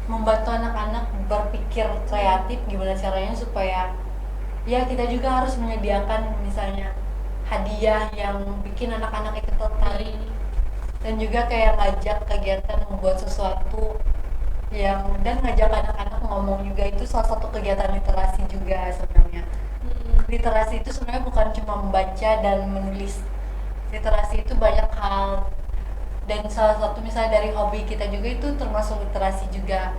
membantu anak-anak berpikir kreatif gimana caranya supaya ya kita juga harus menyediakan misalnya hadiah yang bikin anak-anak itu tertarik, dan juga kayak ngajak kegiatan membuat sesuatu dan ngajak anak-anak ngomong juga. Itu salah satu kegiatan literasi juga sebenarnya. Literasi itu sebenarnya bukan cuma membaca dan menulis. Literasi itu banyak hal, dan salah satu misalnya dari hobi kita juga itu termasuk literasi juga.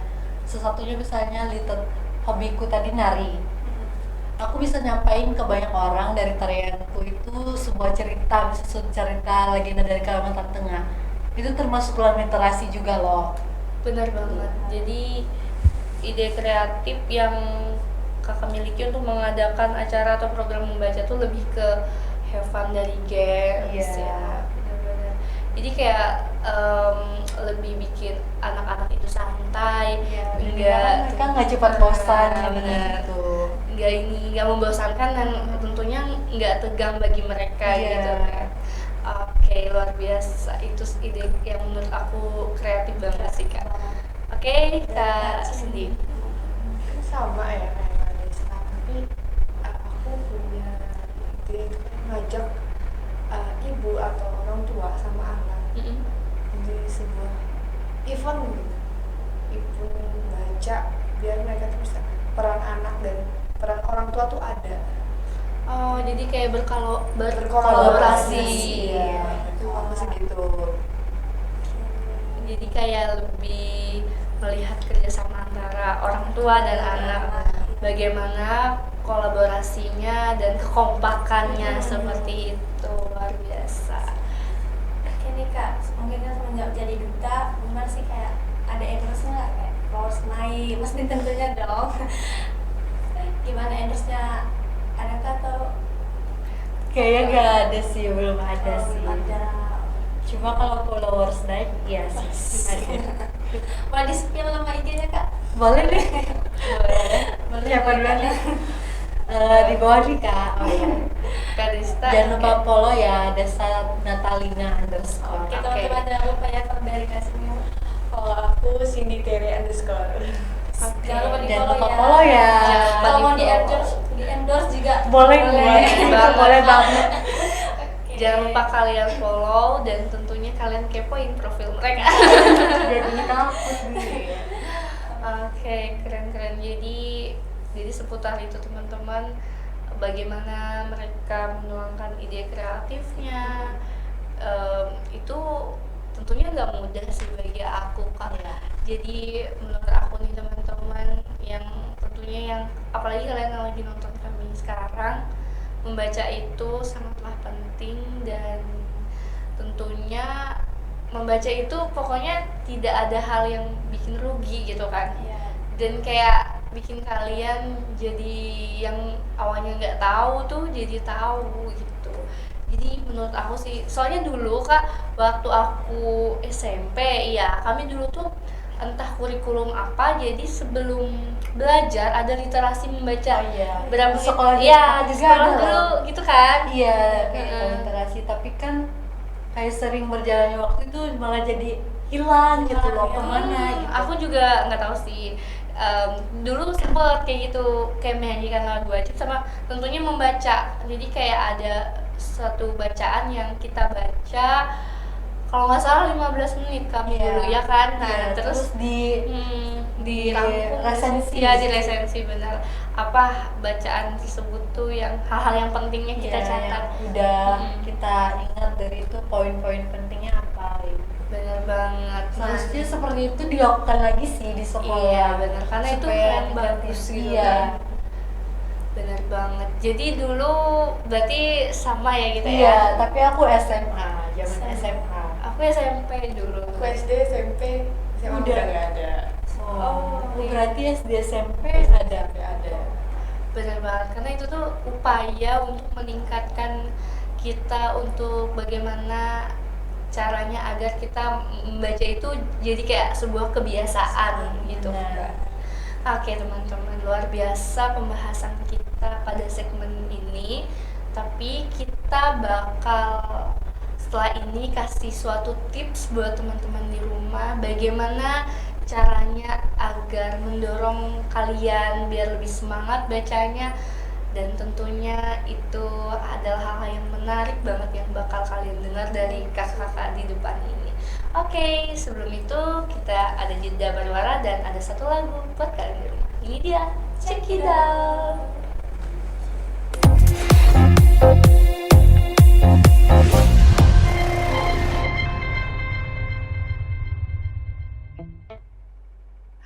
sesatunya misalnya hobiku tadi nari. Aku bisa nyampain ke banyak orang dari tarianku itu sebuah cerita, bisa cerita legenda dari Kalimantan Tengah. Itu termasuk dalam literasi juga loh. Benar banget. Jadi ide kreatif yang kakak miliki untuk mengadakan acara atau program membaca tuh lebih ke have fun dari games Iya. ya. Benar-benar. Jadi kayak lebih bikin anak-anak itu santai, Mereka nggak cepat bosan benar. gitu. Nggak membosankan dan tentunya nggak tegang bagi mereka Iya. gitu kan. Oke, luar biasa, itu ide yang menurut aku kreatif banget sih kak. Oke, kak Cindy. Mungkin sama ya kayak Vanessa, tapi aku punya ide itu kan ngajak ibu atau orang tua sama anak Mm-mm. di sebuah event gitu, event baca, biar mereka tuh bisa peran anak dan peran orang tua tuh ada. Oh, jadi kayak berkolaborasi. Berkolaborasi, ya. Itu aku sih gitu. Jadi kayak lebih melihat kerjasama antara orang tua dan anak, bagaimana kolaborasinya dan kekompakannya seperti itu, luar biasa. Oke nih kak, mungkin kan semenjak jadi duta, gimana sih kayak ada endorse nggak kayak flowers naik, mesti tentunya dong. Gimana endorse-nya, adakah atau Kayaknya nggak ada sih, belum ada sih. ada? Cuma kalau followers naik, iya sih ada. Mau di spill nama IG-nya kak? Boleh deh. Boleh. Siapa duluan nih? Di bawah nih kak. Oh iya. Kak Dista, Jangan lupa follow ya, Desa Natalina _ Oke, Oke. teman-teman jangan lupa ya kalau dari Kak semua. Kalau aku Cindy Tere _ Jangan lupa di Jangan follow lupa ya. follow ya. Jangan lupa Kalau mau di-follow. di endorse juga Boleh, banget. boleh banget. Oke. jangan lupa kalian follow dan tentunya kalian kepoin profil mereka. Jadi takut nih. Oke, keren-keren. Jadi seputar itu teman-teman, bagaimana mereka menuangkan ide kreatifnya. Itu tentunya nggak mudah sih bagi aku kan. Iya. Jadi menurut aku nih teman-teman, yang tentunya yang apalagi kalian yang lagi nonton kami sekarang, membaca itu sangatlah penting dan tentunya membaca itu pokoknya tidak ada hal yang bikin rugi gitu kan. Iya. Dan kayak bikin kalian jadi yang awalnya nggak tahu tuh jadi tahu gitu. Jadi menurut aku sih, soalnya dulu kak waktu aku SMP ya, kami dulu tuh entah kurikulum apa, jadi sebelum belajar ada literasi membaca. Oh iya. Berapa Di sekolah ya di juga sekolah ada dulu loh. gitu kan. Iya, Heeh. literasi, tapi kan kayak sering berjalannya waktu itu malah jadi hilang gitu loh, Hilang, kemana gitu. Aku juga nggak tahu sih. Dulu sempet kayak gitu, kayak menyanyikan lagu wajib sama tentunya membaca. Jadi kayak ada satu bacaan yang kita baca, kalau nggak salah 15 menit kami Iya. dulu ya kan. Nah Iya, terus di dirangkum resensi. ya, di resensi benar apa bacaan tersebut tuh yang hal-hal yang pentingnya kita ya, catat. yang udah Mm. kita ingat dari itu poin-poin pentingnya apa gitu. Benar banget. Seharusnya seperti itu dilakukan lagi sih di sekolah. Iya benar, karena itu Supaya yang tingkatin. bagus gitu Iya. kan. Benar banget. Jadi dulu berarti sama ya kita Iya, ya. tapi aku SMA, zaman SMA. Aku SMP dulu. Aku SD, SMP, SMA Udah. udah nggak ada. Oh, aku iya. berarti SD SMP ada. Nggak ada. Benar banget, karena itu tuh upaya untuk meningkatkan kita untuk bagaimana caranya agar kita membaca itu jadi kayak sebuah kebiasaan gitu. Benar. Oke teman-teman, luar biasa pembahasan kita pada segmen ini. Tapi kita bakal setelah ini kasih suatu tips buat teman-teman di rumah, bagaimana caranya agar mendorong kalian biar lebih semangat bacanya. Dan tentunya itu adalah hal yang menarik banget yang bakal kalian dengar dari kakak-kakak di depan ini. Oke, sebelum itu kita ada jeda berwara dan ada satu lagu buat kalian di rumah. Ini dia, Check It Out.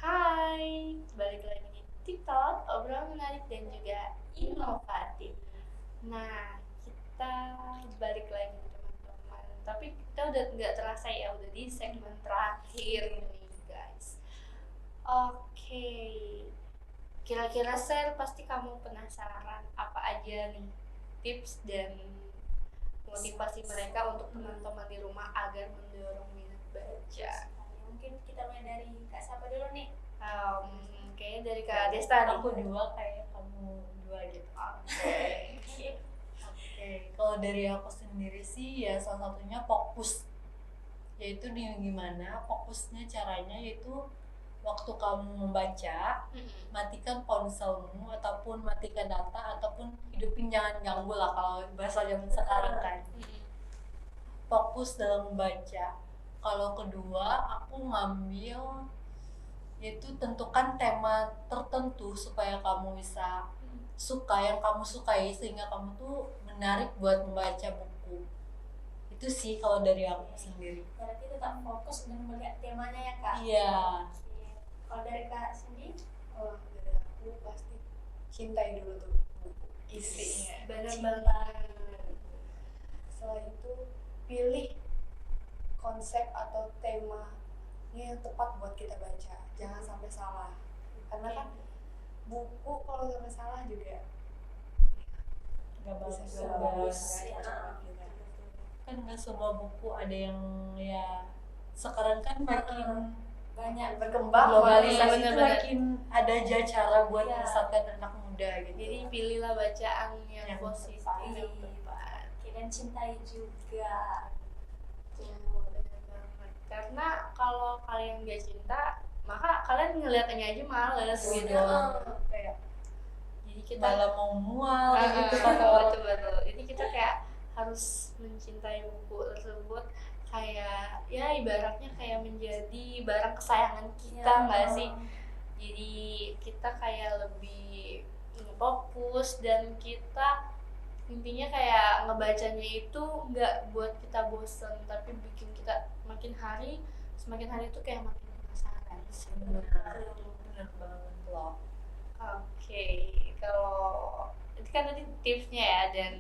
Hai, Nah, kita balik lagi teman-teman. Tapi kita udah nggak terasa ya, udah di segmen terakhir nih guys. Oke, kira-kira Sel pasti kamu penasaran apa aja nih tips dan motivasi mereka untuk teman-teman di rumah agar mendorong minat baca. Mungkin kita mulai dari Kak siapa dulu nih? Kayaknya dari Kak Desta nih. Aku 2, kayak kamu 2 gitu. Oke. Oke, kalau dari aku sendiri sih ya salah satunya fokus. Yaitu di gimana fokusnya caranya yaitu waktu kamu membaca, matikan ponselmu ataupun matikan data ataupun hidupin jangan ganggu lah kalau bahasa zaman sekarang kan. Fokus dalam membaca. Kalau kedua aku ngambil yaitu tentukan tema tertentu supaya kamu bisa suka yang kamu sukai sehingga kamu tuh menarik buat membaca buku. Itu sih kalau dari aku sendiri. Berarti tetap fokus dan melihat temanya ya Kak? Iya. Oke. Kalau dari Kak Cindy? Oh, dari aku pasti cintai dulu tuh buku isinya. Bener Cintai. banget. Setelah itu pilih konsep atau tema yang tepat buat kita baca, jangan sampai salah, karena kan buku kalau sampai salah juga Gak bisa bagus. gak bagus, Iya. gak cocok sama kita. Kan nggak semua buku ada yang ya sekarang kan makin Banyak Berkembang, globalisasi itu bener-bener. makin ada aja cara buat Iya. menyesatkan anak muda gitu. Jadi pilihlah bacaan yang Yang positif, tepat. yang tepat. Oke, dan cintai juga. Tuh, bener banget. Karena kalau kalian gak cinta, maka kalian ngeliatnya aja males gitu. Kayak Jadi kita malah mau mual gitu betul, kata orang. betul. Jadi kita kayak harus mencintai buku tersebut, kayak ya ibaratnya kayak menjadi barang kesayangan kita nggak sih? Jadi kita kayak lebih fokus dan kita intinya kayak ngebacanya itu nggak buat kita bosen, tapi bikin kita semakin hari itu kayak makin penasaran sih. Bener banget loh. Oke, kalau itu kan tadi tipsnya ya dan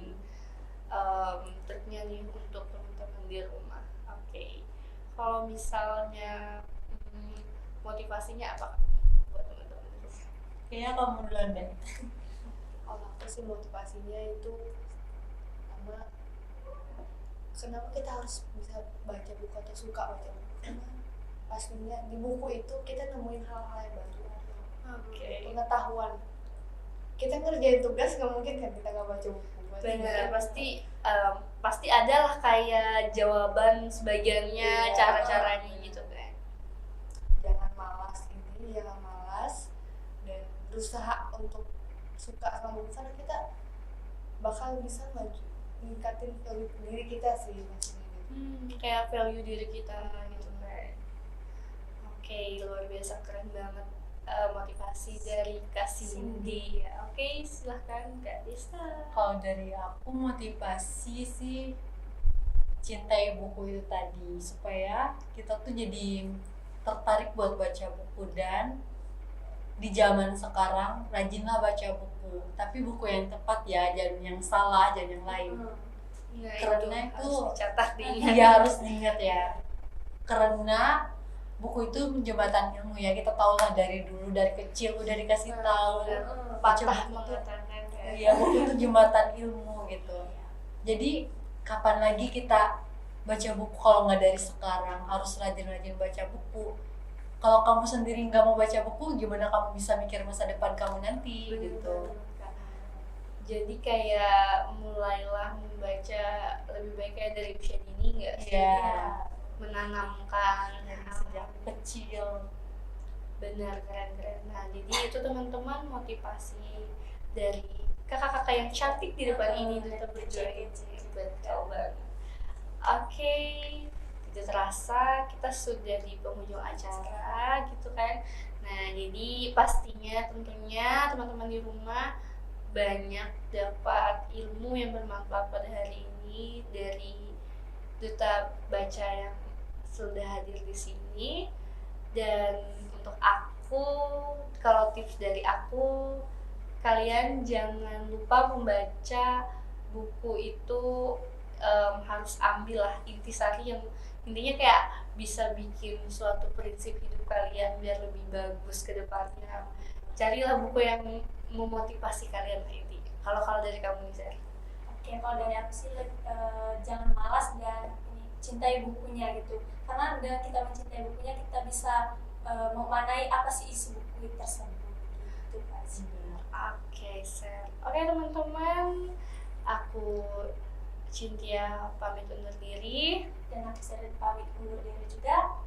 triknya nih untuk teman-teman di rumah. Oke, kalau misalnya motivasinya apa buat teman-teman di rumah? Kayaknya kamu duluan deh. Kalau aku sih motivasinya itu sama kenapa kita harus bisa baca buku atau suka baca buku, karena pastinya di buku itu kita nemuin hal-hal yang baru, pengetahuan. Kita ngerjain tugas nggak mungkin kan kita nggak baca buku. Benar, pasti ada lah kayak jawaban sebagiannya, Iya. cara-caranya gitu kan. Jangan malas dan berusaha untuk suka sama buku, karena kita bakal bisa meningkatin value diri kita sih maksudnya gitu. Kayak value diri kita gitu kan. Oke, luar biasa keren banget motivasi dari Kak Cindy. Oke, silahkan Kak Desta. Kalau dari aku motivasi sih cintai buku itu tadi supaya kita tuh jadi tertarik buat baca buku dan di zaman sekarang rajinlah baca buku, tapi buku yang tepat ya, jangan yang salah, jangan yang lain. Nah, Karena itu itu harus dicatat diingat. Iya harus diingat ya, karena buku itu jembatan ilmu ya, kita tahu lah dari dulu dari kecil udah dikasih tahu baca Patah buku tuh mengatakan kan. ya buku itu jembatan ilmu gitu. Jadi kapan lagi kita baca buku kalau nggak dari sekarang? Harus rajin-rajin baca buku. Kalau kamu sendiri nggak mau baca buku, gimana kamu bisa mikir masa depan kamu nanti gitu? Jadi kayak mulailah membaca lebih baik kayak dari usia dini nggak sih? Iya. Menanamkan Dari sejak kecil. benar, keren. Nah, jadi itu teman-teman motivasi dari kakak-kakak yang cantik di depan ini tetap berjuang ini. Betul banget. Oke, tidak terasa kita sudah di penghujung acara gitu kan. Nah, jadi pastinya tentunya teman-teman di rumah banyak dapat ilmu yang bermanfaat pada hari ini dari Duta Baca yang sudah hadir di sini. Dan untuk aku, kalau tips dari aku, kalian jangan lupa membaca buku itu harus ambil lah intisari yang intinya kayak bisa bikin suatu prinsip hidup kalian biar lebih bagus ke depannya. Carilah buku yang memotivasi kalian lah intinya. Kalau dari kamu nih, Zer? Oke, kalau dari aku sih jangan malas dan ini, cintai bukunya gitu. Karena dengan kita mencintai bukunya kita bisa memanai apa sih isi buku tersebut gitu Kak sih. Oke, Zer. Oke teman-teman, aku Cynthia pamit undur diri. Dan aku Seri pamit undur diri juga.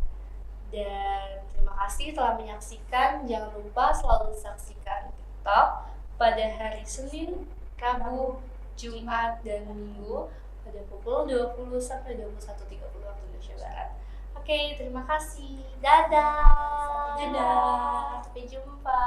Dan terima kasih telah menyaksikan. Jangan lupa selalu saksikan TikTok pada hari Senin, Rabu, Jumat, dan Minggu pada pukul 20 sampai 21.30 waktu Indonesia Barat. Oke, terima kasih. Dadah. Dadah. Sampai jumpa.